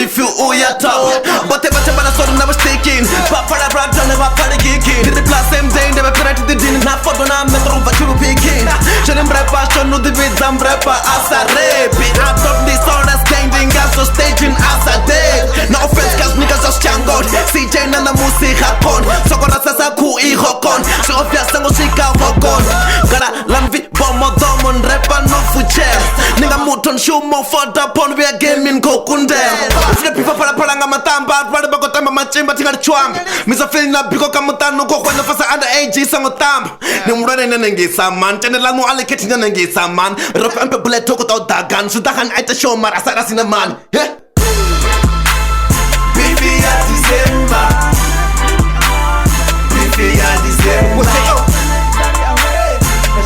beef uyathawa bathe bana sort never sticking bafala brother never party kicking the plus same day never credit the din na photo na metro vachulo picking chene mrepa shono the bits am mrepa asa rap I talk this all that's standing up so staging asa day no offense cause niggas just can't go CJ na musika kon sokora sasa ku ihokon so obvious ngo sika hokon gara lamvi bomo domon repa no fuche ninga muton shumo foda pon we gaming kokunde ufile pifa para nga matamba rwale bakotamba machimba tinga chwamba misa feel na biko kamutano ko kwenda fasa under age sango tamba ni mrone nenengisa man tenela no allocate nenengisa man rock ampe bullet talk out dagan so dagan aita show mara sara sina man Baby ya December Baby ya December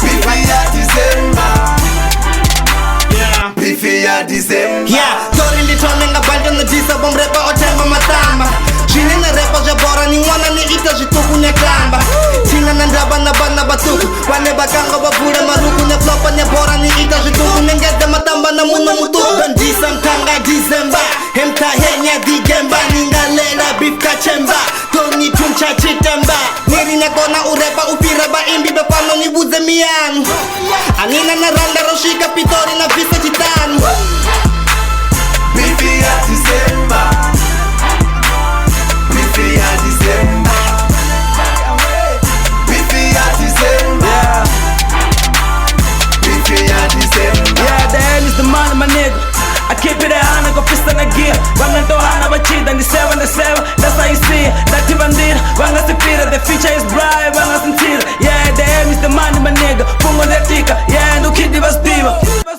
Baby ya December Baby ya December Tori litone nga banda na disa bom repa o tema matamba Chine na repa jabora ni wana ni ita jituku nya kamba China na ndaba na bana batuku Wane bakanga wapura maruku nya flopa nya bora ni ita jituku Nya ngeda matamba na muna mutuku Dan disa mkanga December Hemta henya digemba Ninga lela beef kachemba Toni chumcha chitemba Niri nya kona urepa upiraba imbi bepano ni buze mian Anina na randa roshika pitori na visa chitanu Baby ya December Baby ya December Baby ya December Baby ya December Yeah, the hell is the man, my nigga. I keep it a hand, I go fist on a gear. Wanga to hana bachida, ni 7 the 7. That's how you see it. That bandit, wanga sipira. The future is bright, wanga sintira. Yeah, the hell is the man, my nigga. Pungo the tika, yeah, no kid was diva.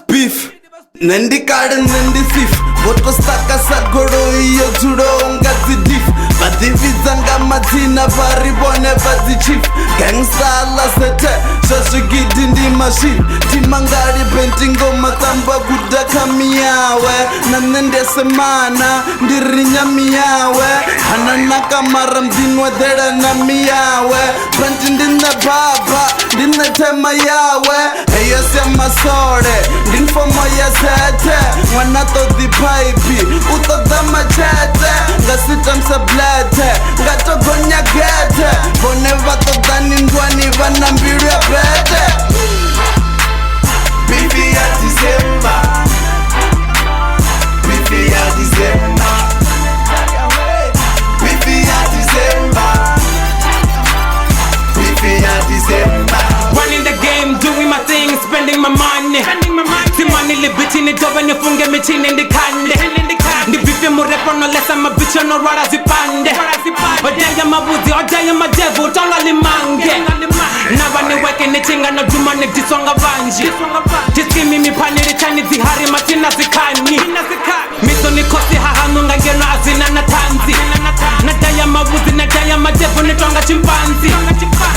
beef Nandi garden nandi thief Voto staka sagoro iyo judo ngazi diff Madivi zanga matina paribone bazi chief Gangsta la sete Shashigidi ndi machine Timangari bentingo matamba kudaka miyawe Nanende semana ndirinya miyawe Hananaka maram dinwa dera na miyawe Pranti ndina baba ndina tema yawe Heyo sema sore Ndinfomo ya sete Wanato di pipe Utoda machete Ngasita msablete Ngatogonya gete Bone vato dani ndwani vana mbiru ya pete Baby ya December Baby ya December Baby ya December Baby ya December Running the game, doing my thing, spending my money. See money libiti ni dobe ni funge michini ndi kande. Ndi bifi murepo no lesa mabicho no rara zipande. Odaya mabuzi, odaya madevu, tonga limange. Naba ni weke ni chinga no juma ni disonga vanji. Tiskimi mi pani richani zihari matina zikani. Miso ni kosi hahanu ngangeno azina na tanzi. Nadaya mabuzi, nadaya madevu ni tonga chimpanzi.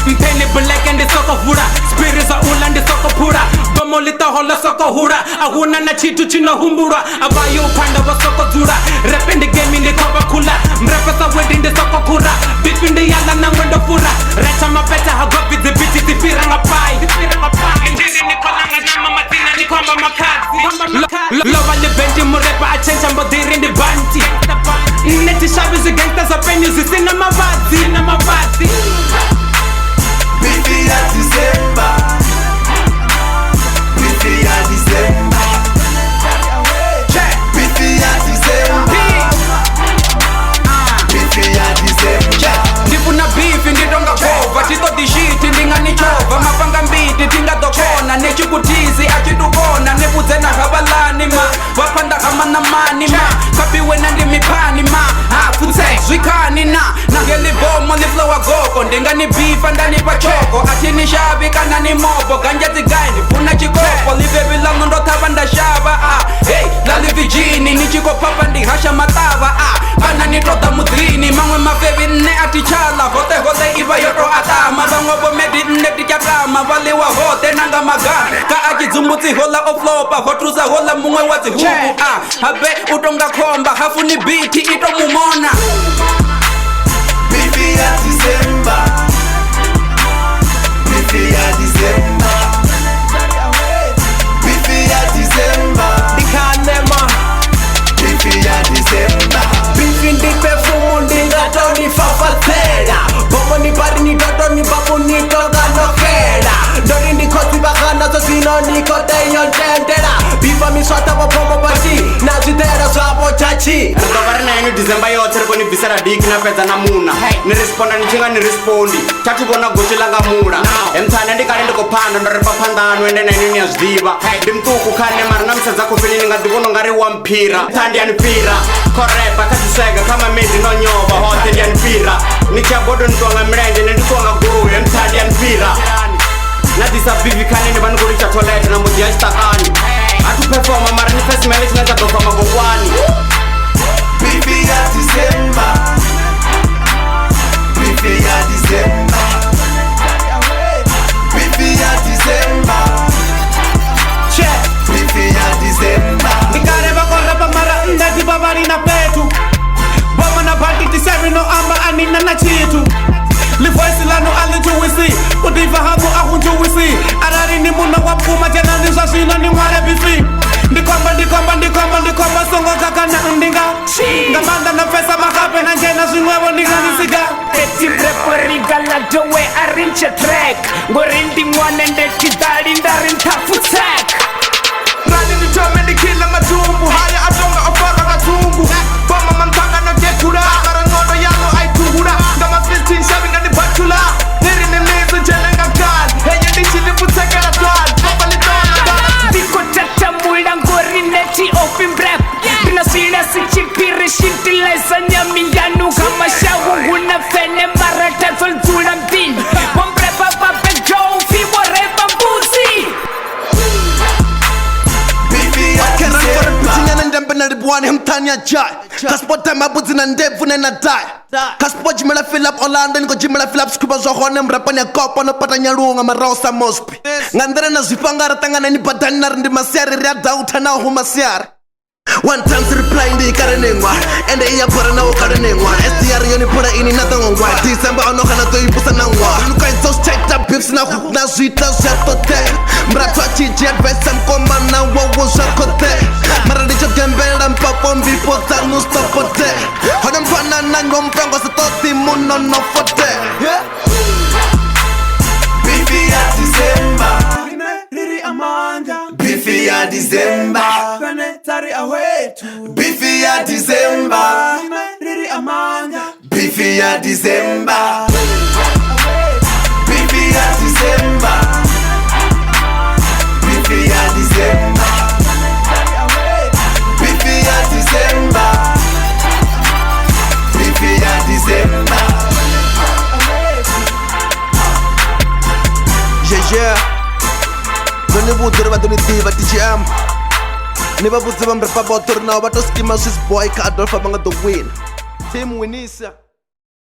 Mpeni buleke ndi soko hura. Spirits za ula ndi soko pura. Bomo lita hola soko hura. Ahuna na chitu chino humbura. Abayo upanda wa soko zura. Rap in the game in the cover kula. Mrepesa wedi ndi soko kura. Beef in the yala na mwendo fura. Recha mapeta hagopi zibiti zipira ngapai. Injiri ni kolanga na mama tina ni kwamba makazi. Lowa libenti murepa achencha mbodiri ndi banti. Neti shabi zi gangsta za penyu zisina mavazi. Baby ya December Baby ya December Baby ya December Baby ya December Ndifuna beef ndidonga kova Tito di shit ndingani chova Mapanga mbiti tinga dokona Nechikutizi achidukona Nebuzena habalani ma Wapanda hamana mani ma Kapiwe nandi mipani ma Afutse zwikani na Nangeli bomo ni flow agoko Ndingani beef andani pachoko Atini shabi kana ni mopo Ganja zigaini funa chikopo Live bilano ndo tabanda shaba Hey, lali vijini Nichiko papa ndi hasha matava Kana nitoda mudrini Mangwe mafevi ne atichala Hote iva yoto atama Bango bomedi ne tikatama Wali wa hote nanga magana Ka akizumbuti hola oflopa Hotruza hola mungwe wazi hubu Habe utonga komba Hafu ni biti ito mumona Baby ya December Baby ya December Baby ya December Dikanema Baby ya December chera dik na pedza na muna ni responda ni chinga ni respondi chati vona goshi langa mura emthane ndikale ndikophanda ndoripa phandano ende na inini yazviva ndimtuku khane mara namsedza kufini ni nga divona ngari wa mphira thandi yanipira korepa kaziswega kama medi no nyova hote yanipira nichabodo nitwanga mlenje nenditwanga guru emthandi yanipira nadisa bivi khane ni vanhu cha toilet na mudzi ya xitakani atu performa mara ni first marriage na tadofa magokwani Bifi ya December. Bifi ya December. Bifi ya December. Check. Bifi ya December. Nikareba koreba mara ndati babari na petu Boma na bati tiseri no amba anina na chitu Livoisi lanu alituwisi Utifahamu ahunjuwisi Arari ni muna wapuma jena nizashina ni mware bifi Ndikomba songo kaka na ndinga Ngamanda na pesa makape na njena zinwevo ndinga nisiga Eti reporiga la dowe arinche track Ngorindi mwane ndeti dali ndari ntafu tek Rani ni chome ni kila matumbu Haya atonga ofara katungu Boma mantanga na gekura Agara ngono yango aituhura Ngama 15 shaving ni batula Niri ni mizu jelenga kan Heye ni chili putekera tuan Papa li dona Diko tata mula ngori neti open rap Bina sila si chipiri shinti laisa nyamiyanu Kama shawu huna fene mara tefel zula mbin Wambrepa pape joe fi wareba mbuzi Bifi ya December. Pichinyana ndembe na ribwani hemtani ya jai Kaspota mabudzi na ndevu na inadai Kaspo jimela fill up Orlando niko jimela fill up Skuba zohone mrapa nya kopa no pata nyalunga marausa mospi Ngandere na zipangara tangana ni badani na rindi masiari ria dauta na uhu masiari One time to reply ndi karenengwa Ende iya pora na ukarenengwa SDR yoni pora ini na tangongwa December ono kana to ipusa nangwa Luka insos checked up bips na hook na zuita zatote Mratwa chichi advice mkoma na wawo zakote Maradicho gembela mpapo mbipo tanu stopote Hona mpana na ngompango satoti muno no fote Bifi ya December. Bifi ya December. Bifi ya December. Bifi ya December. Bifi ya December. Bifi ya December. Bifi ya December. Bifi ya December. Yeah Doni budere badoni diva TGM Niba budze bambre pa botor na Bato skima sis boy ka Adolfa banga the win Team Winisa